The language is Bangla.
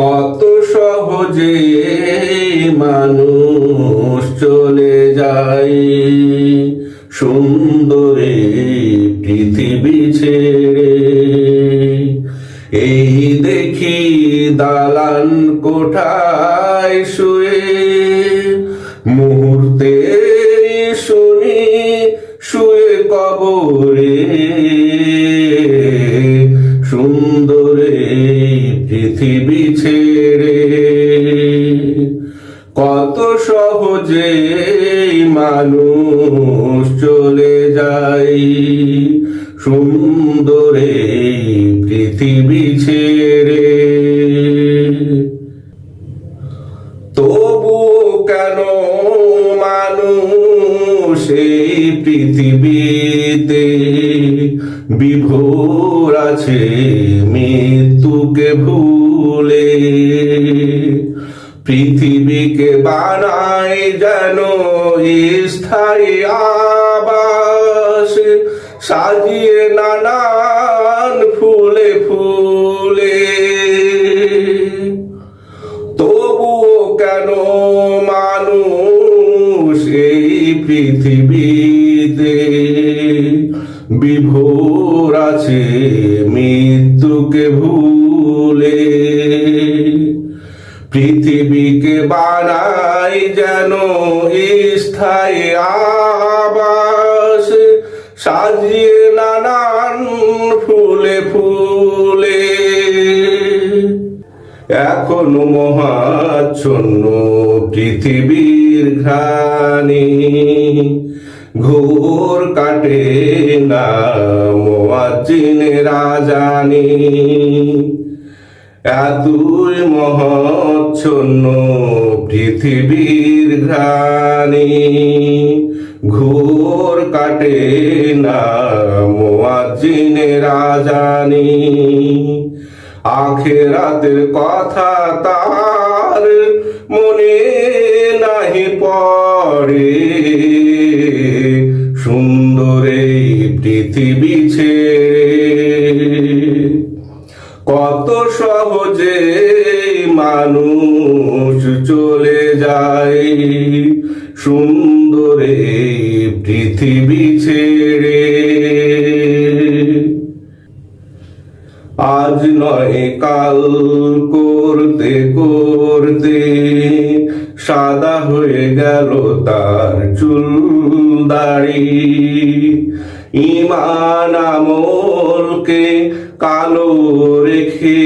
কত সহজে মানুষ চলে যায় সুন্দরে পৃথিবী ছেড়ে। এই দেখি দালান কোঠায় শুয়ে মুহূর্তে শুনি শুয়ে কবরে। সুন্দরে পৃথিবী ছেড়ে কত সহজে মানুষ চলে যায় সুন্দরে পৃথিবী ছেড়ে। তবু কেন মানুষ এই পৃথিবীতে বিভোর আছে মৃত্যুকে ভুলে। পৃথিবীকে বানায় যেন স্থায়ী আবাস সাজিয়ে নানান ফুলে ফুলে। তবুও কেন মানুষ এই পৃথিবীতে বিভোর আছে মৃত্যুকে ভুলে। পৃথিবীকে বানায় যেন স্থায়ী আবাস সাজিয়ে নানান ফুলে ফুলে। এখনো মহাচ্ছন্ন পৃথিবীর ঘানি ঘোর কাটে না মুয়াজ্জিনের আযানে। এতই মহাচ্ছন্ন পৃথিবীর ঘানি ঘোর কাটে না মুয়াজ্জিনের আযানে। আখিরাতের কথা তার মনে নাহি পড়ে সুন্দরে পৃথিবী ছেড়ে। কত সহজে মানুষ চলে যায় সুন্দরে পৃথিবী ছেড়ে। আজ নয় কাল করতে করতে সাদা হয়ে গেল তার চুল দাড়ি। ঈমান আমলকে কালো রেখে